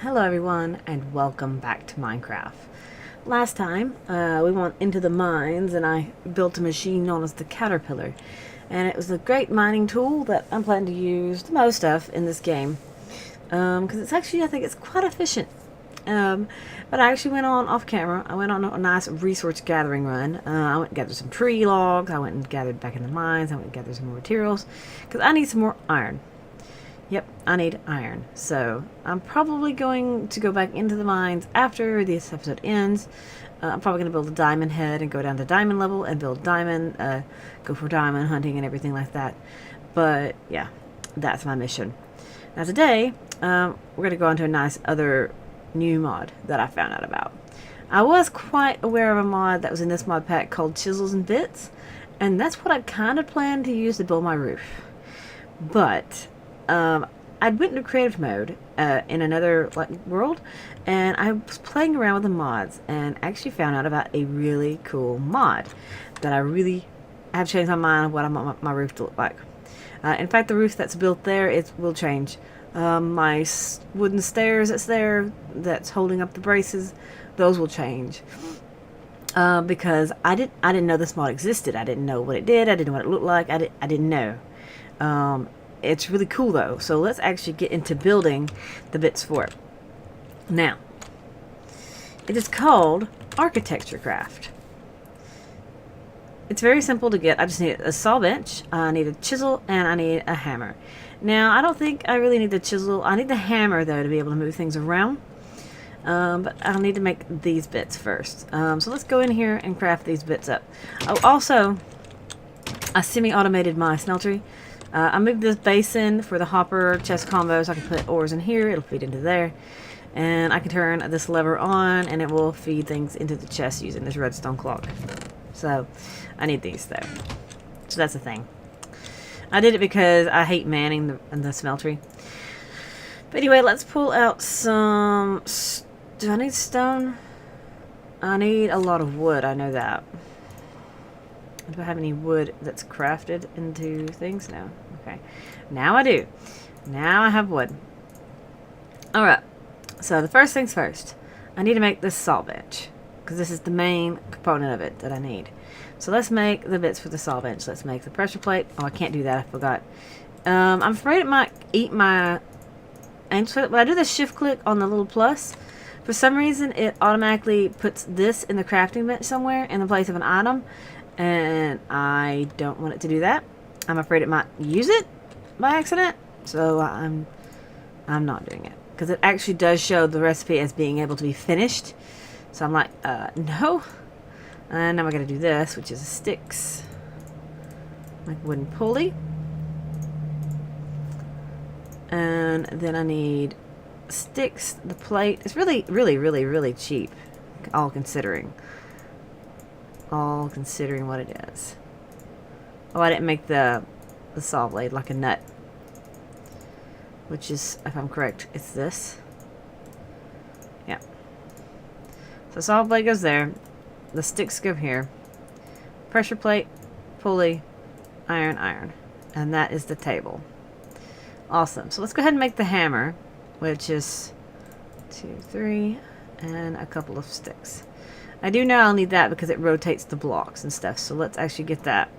Hello everyone and welcome back to Minecraft. Last time we went into the mines and I built a machine known as the Caterpillar, and it was a great mining tool that I'm planning to use the most of in this game because it's actually, I think it's quite efficient. But I actually went on off camera. I went on a nice resource gathering run. I went and gathered some tree logs. I went and gathered back in the mines. I went and gathered some more materials because I need some more iron. Yep, I need iron. So I'm probably going to go back into the mines after this episode ends. I'm probably going to build a diamond head and go down to diamond level and build diamond, go for diamond hunting and everything like that. But yeah, that's my mission. Now today, we're going to go into a nice other new mod that I found out about. I was quite aware of a mod that was in this mod pack called Chisels and Bits, and that's what I kind of planned to use to build my roof. But I went into creative mode in another world, and I was playing around with the mods and actually found out about a really cool mod that I really have changed my mind on what I want my roof to look like. In fact, the roof that's built there will change. My wooden stairs that's holding up the braces, those will change. Because I didn't know this mod existed. I didn't know what it did. I didn't know what it looked like. I didn't know. It's really cool though, so let's actually get into building the bits for it. Now, it is called Architecture Craft. It's very simple to get. I just need a saw bench, I need a chisel, and I need a hammer. Now, I don't think I really need the chisel. I need the hammer though to be able to move things around. But I'll need to make these bits first. So let's go in here and craft these bits up. Oh, also, I semi-automated my smeltery. I moved this basin for the hopper chest combo so I can put ores in here. It'll feed into there. And I can turn this lever on and it will feed things into the chest using this redstone clock. So I need these though. So that's the thing. I did it because I hate manning the smeltery. But anyway, let's pull out some... Do I need stone? I need a lot of wood, I know that. Do I have any wood that's crafted into things? No. Okay. Now I do. Now I have wood. Alright. So the first things first. I need to make this saw bench, because this is the main component of it that I need. So let's make the bits for the saw bench. Let's make the pressure plate. Oh, I can't do that. I forgot. I'm afraid it might eat my aim switch. When I do the shift click on the little plus, for some reason it automatically puts this in the crafting bench somewhere in the place of an item. And I don't want it to do that. I'm afraid it might use it by accident, so I'm not doing it because it actually does show the recipe as being able to be finished. So I'm like, no. And now we're gonna do this, which is a sticks, like wooden pulley, and then I need sticks. The plate is really cheap, all considering what it is. Oh, I didn't make the saw blade like a nut, which is, if I'm correct, it's this. Yeah. So saw blade goes there. The sticks go here. Pressure plate, pulley, iron, and that is the table. Awesome. So let's go ahead and make the hammer, which is 2, 3, and a couple of sticks. I do know I'll need that because it rotates the blocks and stuff. So let's actually get that.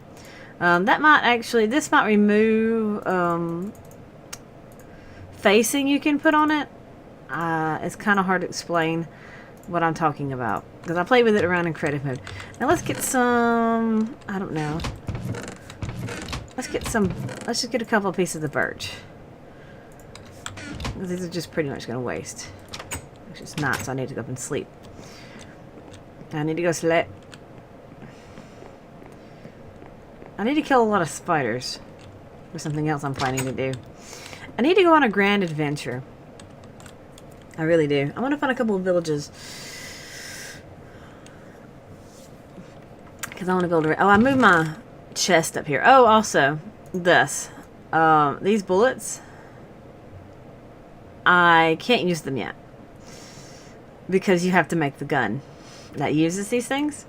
This might remove facing you can put on it. It's kind of hard to explain what I'm talking about because I played with it around in creative mode. Now let's get some, I don't know. Let's just get a couple of pieces of birch. These are just pretty much going to waste. Actually, it's not, so I need to go up and sleep. I need to go sleep. I need to kill a lot of spiders. Or something else I'm planning to do. I need to go on a grand adventure. I really do. I want to find a couple of villages. Because I want to build a... Oh, I moved my chest up here. Oh, also, this. These bullets. I can't use them yet. Because you have to make the gun that uses these things.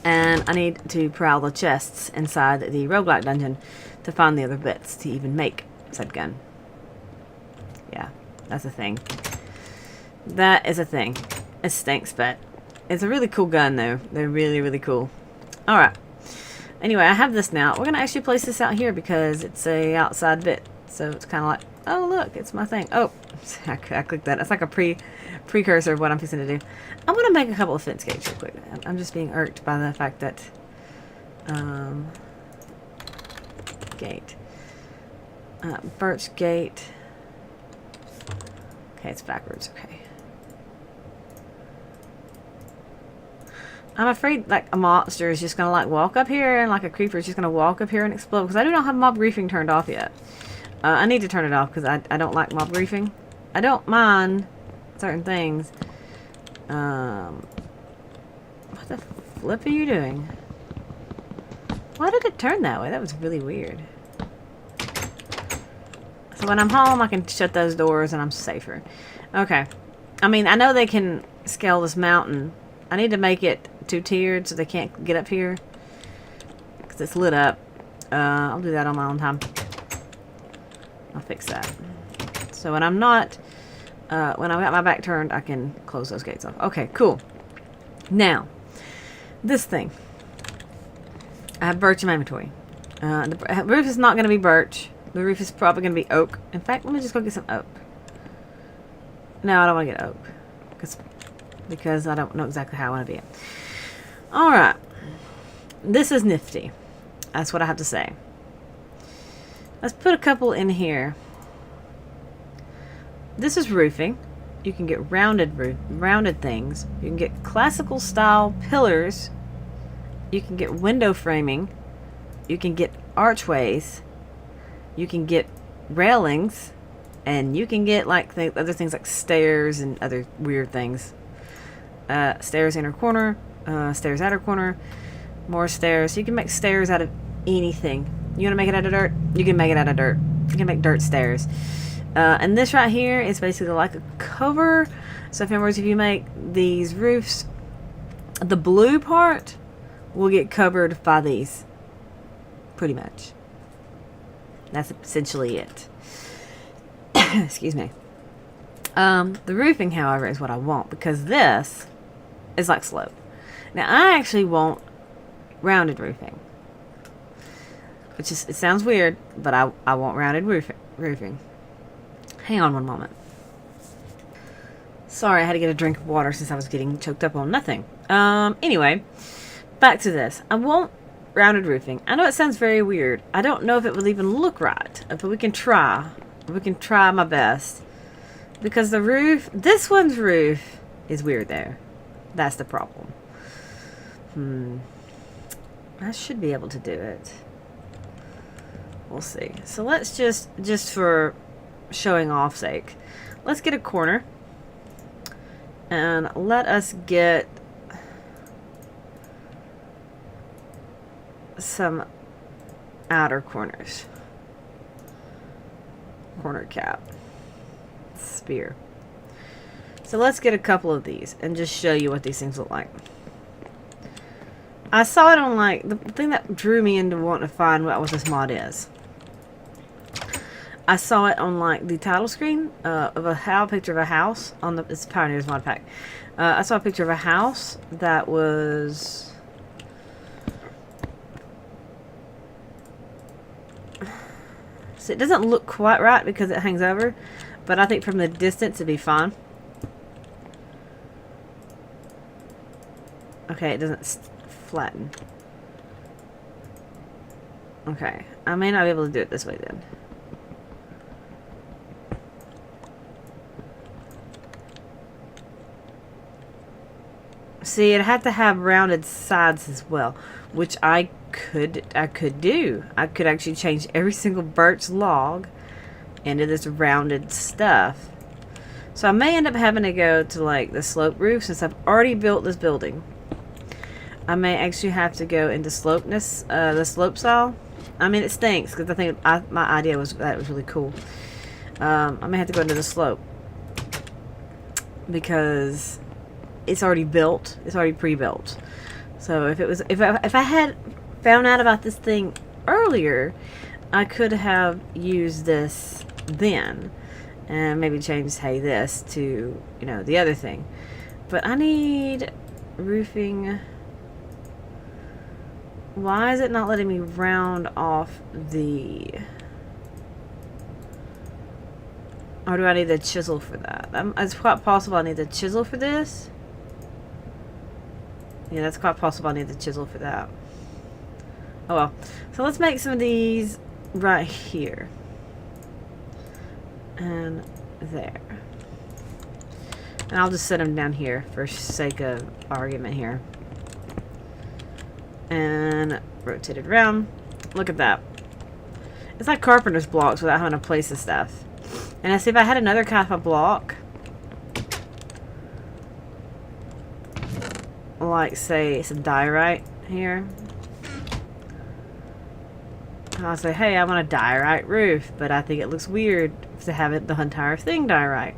And I need to prowl the chests inside the roguelike dungeon to find the other bits to even make said gun. Yeah, that's the thing. That is a thing. It stinks, but it's a really cool gun, though. They're really, really cool. Alright. Anyway, I have this now. We're going to actually place this out here because it's a outside bit. So it's kind of like, oh, look, it's my thing. Oh, I clicked that. It's like a precursor of what I'm fixing to do. I want to make a couple of fence gates real quick. I'm just being irked by the fact that... gate. Birch gate. Okay, it's backwards. Okay. I'm afraid like a monster is just gonna like walk up here, and like a creeper is just gonna walk up here and explode, because I do not have mob griefing turned off yet. I need to turn it off because I don't like mob griefing. I don't mind certain things. What the flip are you doing? Why did it turn that way? That was really weird. So when I'm home, I can shut those doors and I'm safer. Okay. I mean, I know they can scale this mountain. I need to make it two-tiered so they can't get up here, because it's lit up. I'll do that on my own time. I'll fix that. So when I'm not, when I've got my back turned, I can close those gates off. Okay, cool. Now, this thing. I have birch in my inventory. The roof is not going to be birch. The roof is probably going to be oak. In fact, let me just go get some oak. No, I don't want to get oak. Because I don't know exactly how I want to be it. Alright. This is nifty. That's what I have to say. Let's put a couple in here. This is roofing. You can get rounded things. You can get classical style pillars. You can get window framing. You can get archways. You can get railings. And you can get like other things like stairs and other weird things. Stairs inner corner, stairs outer corner, more stairs. You can make stairs out of anything. You want to make it out of dirt? You can make it out of dirt. You can make dirt stairs. And this right here is basically like a cover. So in other words, if you make these roofs, the blue part will get covered by these. Pretty much. That's essentially it. Excuse me. The roofing, however, is what I want, because this is like slope. Now, I actually want rounded roofing. Which is, it sounds weird, but I want rounded roofing. Hang on one moment. Sorry, I had to get a drink of water since I was getting choked up on nothing. Anyway, back to this. I want rounded roofing. I know it sounds very weird. I don't know if it will even look right, but we can try. We can try my best. Because the roof, this one's roof is weird there. That's the problem. I should be able to do it. We'll see. So let's just for showing off sake, let's get a corner. And let us get some outer corners. Corner cap. Spear. So let's get a couple of these and just show you what these things look like. I saw it on like, the thing that drew me into wanting to find what this mod is. I saw it on like the title screen of a picture of a house on the, it's Pioneers mod pack. I saw a picture of a house that was, so it doesn't look quite right because it hangs over, but I think from the distance it'd be fine. Okay, it doesn't flatten. Okay, I may not be able to do it this way then. See, it had to have rounded sides as well, which I could do. I could actually change every single birch log into this rounded stuff. So I may end up having to go to like the slope roof since I've already built this building. I may actually have to go into slopeness, the slope style. I mean, it stinks because I think my idea was that it was really cool. I may have to go into the slope because it's already built. It's already pre-built. So if I had found out about this thing earlier, I could have used this then And maybe change, hey, this to, you know, the other thing. But I need roofing. Why is it not letting me round off the... Or do I need the chisel for that? It's quite possible I need the chisel for this. Yeah, that's quite possible I need the chisel for that. Oh well. So let's make some of these right here. And there. And I'll just set them down here for sake of argument here. And rotate it around. Look at that. It's like carpenter's blocks without having to place the stuff. And I see if I had another kind of block, like say some diorite here, I'll say, hey, I want a diorite roof, but I think it looks weird to have it the entire thing diorite.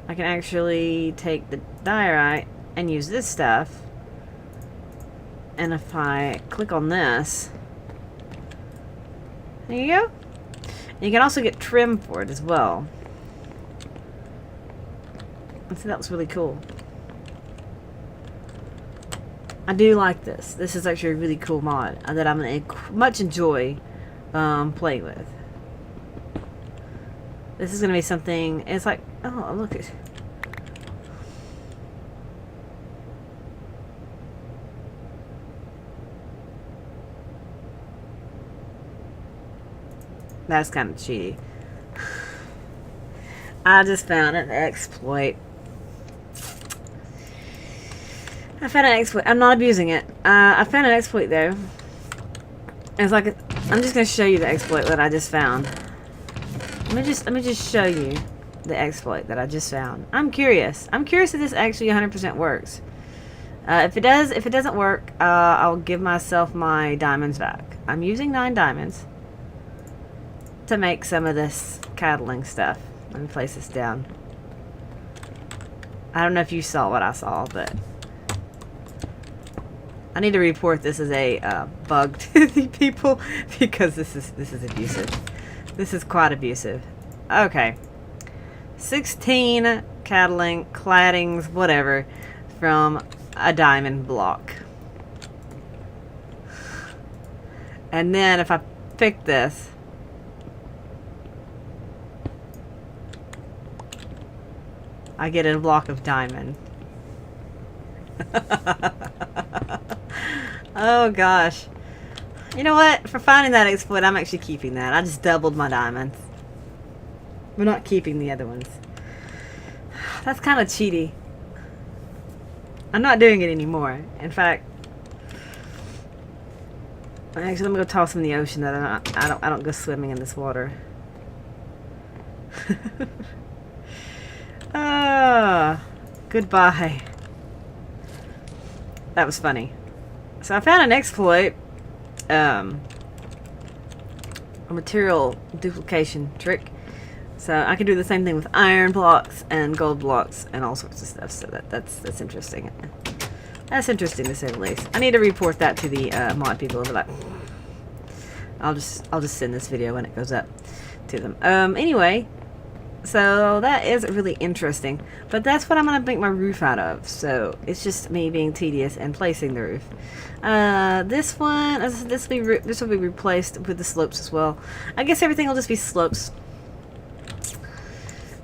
I can actually take the diorite and use this stuff, and if I click on this, there you go. And you can also get trim for it as well. I think that was really cool. I do like this. This is actually a really cool mod that I'm going to much enjoy playing with. This is going to be something, it's like, oh, look at... That's kind of cheaty. I just found an exploit. I found an exploit. I'm not abusing it. I found an exploit though. It's like I'm just gonna show you the exploit that I just found. Let me just show you the exploit that I just found. I'm curious. I'm curious if this actually 100% works. If it doesn't work, I'll give myself my diamonds back. I'm using 9 diamonds to make some of this cattling stuff. Let me place this down. I don't know if you saw what I saw, but I need to report this as a bug to the people because this is abusive. This is quite abusive. Okay, 16 cattling claddings, whatever, from a diamond block. And then if I pick this, I get a block of diamond. Oh gosh. You know what? For finding that exploit, I'm actually keeping that. I just doubled my diamonds. We're not keeping the other ones. That's kind of cheaty. I'm not doing it anymore. In fact, actually, I'm gonna go toss them in the ocean. That I don't go swimming in this water. Ah, goodbye. That was funny. So I found an exploit, a material duplication trick. So I can do the same thing with iron blocks and gold blocks and all sorts of stuff. So that's interesting. That's interesting to say the least. I need to report that to the mod people. But I'll just send this video when it goes up to them. Anyway. So that is really interesting, but that's what I'm gonna make my roof out of. So it's just me being tedious and placing the roof. This will be replaced with the slopes as well. I guess everything will just be slopes.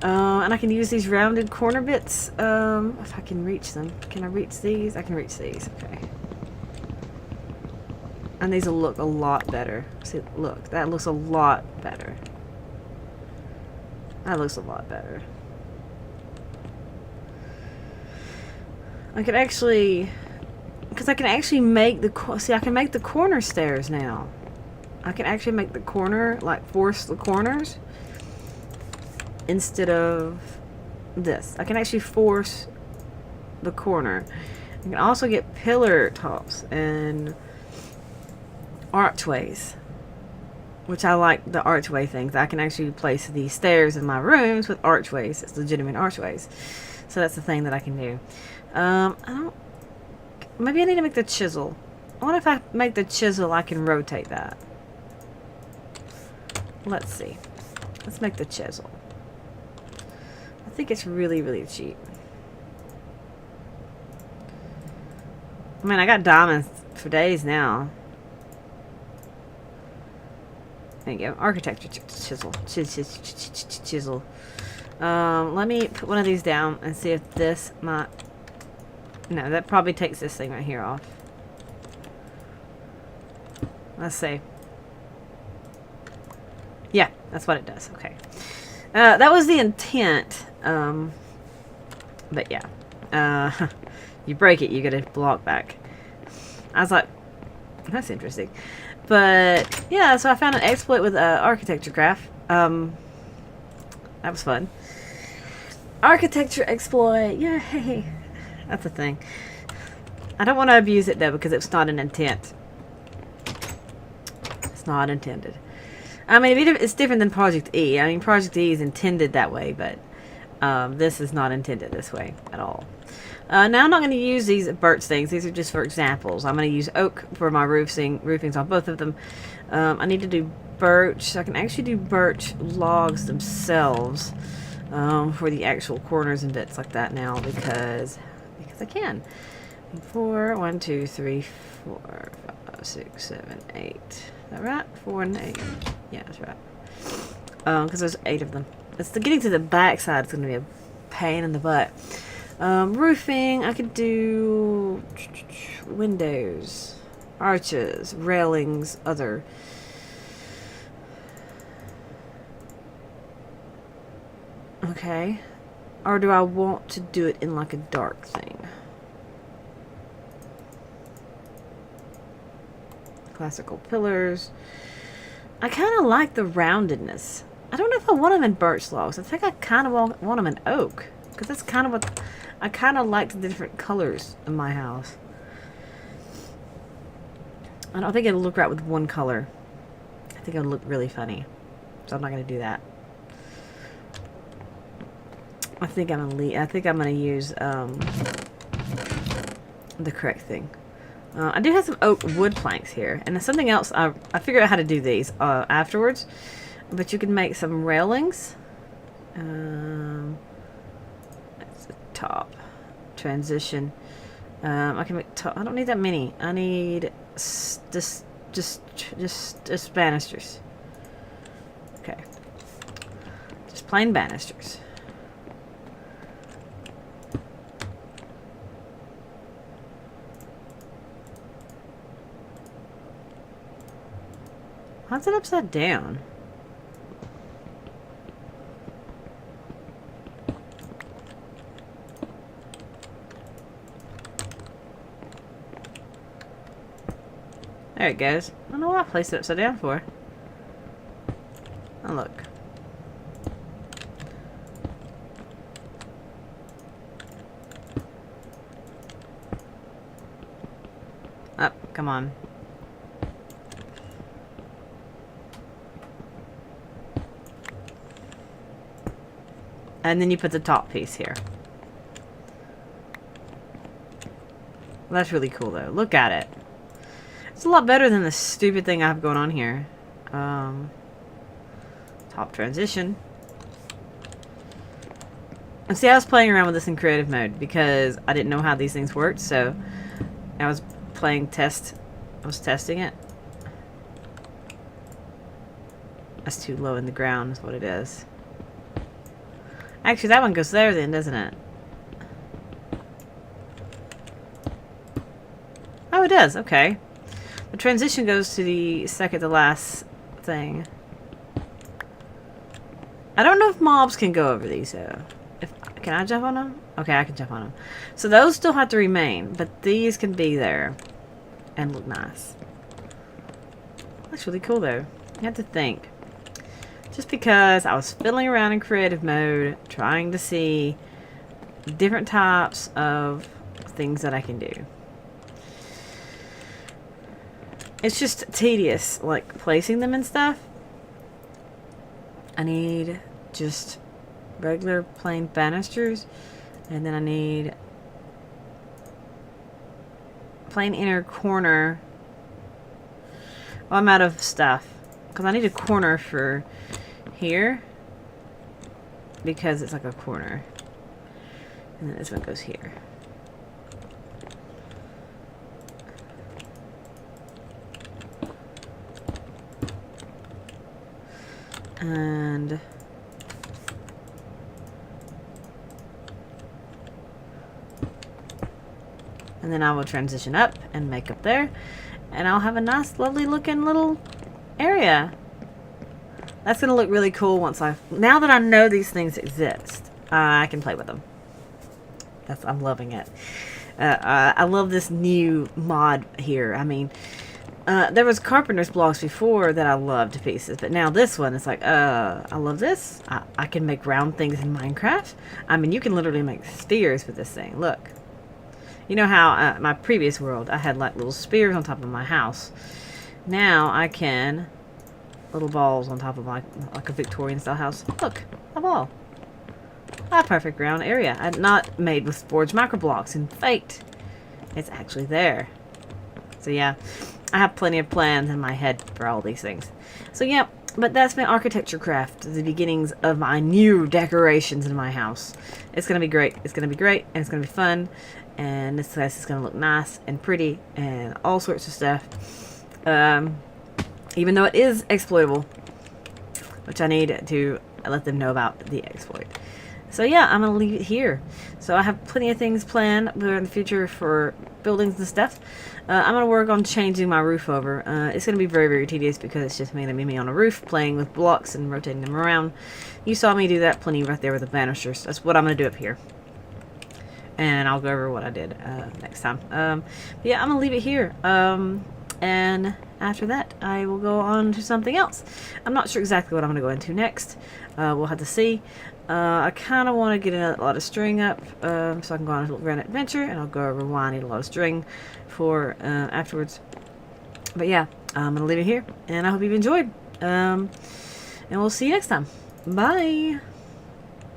And I can use these rounded corner bits if I can reach them. Can I reach these? I can reach these. Okay. And these will look a lot better. See, look, that looks a lot better. That looks a lot better. I could actually, because I can actually make the, see, I can make the corner stairs now. I can actually make the corner, like force the corners instead of this. I can actually force the corner. I can also get pillar tops and archways, which I like the archway things. I can actually place the stairs in my rooms with archways. It's legitimate archways. So that's the thing that I can do. Maybe I need to make the chisel. I wonder if I make the chisel, I can rotate that. Let's see. Let's make the chisel. think it's really, really cheap. I mean, I got diamonds for days now. There you go. Architecture chisel. Chisel. Let me put one of these down and see if this might... No, that probably takes this thing right here off. Let's see. Yeah, that's what it does. Okay. That was the intent. But yeah. You break it, you get a block back. I was like, that's interesting. But yeah, so I found an exploit with architecture graph. That was fun. Architecture exploit. Yay. That's a thing. I don't want to abuse it though because it's not an intent. It's not intended. I mean, it's different than Project E. I mean, Project E is intended that way, but this is not intended this way at all. Now, I'm not going to use these birch things. These are just for examples. I'm going to use oak for my roofings on both of them. I need to do birch. So I can actually do birch logs themselves for the actual corners and bits like that now because I can. 4, 1, 2, 3, 4, 5, 6, 7, 8. Is that right? 4 and 8. Yeah, that's right. Because there's 8 of them. It's getting to the back side. It's going to be a pain in the butt. Roofing, I could do windows, arches, railings, other. Okay. Or do I want to do it in like a dark thing? Classical pillars. I kind of like the roundedness. I don't know if I want them in birch logs. I think I kind of want them in oak. Because that's kind of what... I kind of like the different colors in my house. I don't think it'll look right with one color. I think it'll look really funny. So I'm not going to do that. I think I'm going to use the correct thing. I do have some oak wood planks here. And there's something else. I figured out how to do these afterwards. But you can make some railings. That's the top. Transition. I can make top. I don't need that many. I need just banisters. Okay. Just plain banisters. How's it upside down? There it goes. I don't know what I placed it upside down for. Oh, look. Up, come on. And then you put the top piece here. Well, that's really cool, though. Look at it. It's a lot better than the stupid thing I have going on here. Top transition. And see, I was playing around with this in creative mode because I didn't know how these things worked, so I was playing test. I was testing it. That's too low in the ground is what it is. Actually, that one goes there then, doesn't it? Oh, it does. Okay. The transition goes to the second to last thing. I don't know if mobs can go over these, though. Can I jump on them? Okay, I can jump on them. So those still have to remain, but these can be there and look nice. That's really cool, though. You have to think. Just because I was fiddling around in creative mode, trying to see different types of things that I can do. It's just tedious, like placing them and stuff. I need just regular plain banisters, and then I need plain inner corner. Well, I'm out of stuff because I need a corner for here. because it's like a corner. And then this one goes here. And then I will transition up and make up there. And I'll have a nice, lovely looking little area. That's going to look really cool now that I know these things exist, I can play with them. I'm loving it. I love this new mod here. I mean, there was carpenter's blocks before that I loved to pieces, but now this one is like, I love this. I can make round things in Minecraft. I mean, you can literally make spheres with this thing. Look. You know how my previous world, I had like little spears on top of my house. Now I can little balls on top of like a Victorian style house. Look, a ball. A perfect round area. I'm not made with forged microblocks and faked. It's actually there. So yeah, I have plenty of plans in my head for all these things. So yeah, but that's my architecture craft, the beginnings of my new decorations in my house. It's going to be great. It's going to be great, and it's going to be fun. And this place is going to look nice and pretty and all sorts of stuff. Even though it is exploitable, which I need to let them know about the exploit. So yeah, I'm going to leave it here. So I have plenty of things planned in the future for buildings and stuff. I'm going to work on changing my roof over. It's going to be very, very tedious because it's just mainly me on a roof playing with blocks and rotating them around. You saw me do that plenty right there with the banisters. That's what I'm going to do up here. And I'll go over what I did next time. But yeah, I'm going to leave it here. And after that, I will go on to something else. I'm not sure exactly what I'm going to go into next. We'll have to see. I kind of want to get a lot of string up so I can go on a little grand adventure. And I'll go over why I need a lot of string for afterwards. But yeah, I'm going to leave it here. And I hope you've enjoyed. And we'll see you next time. Bye.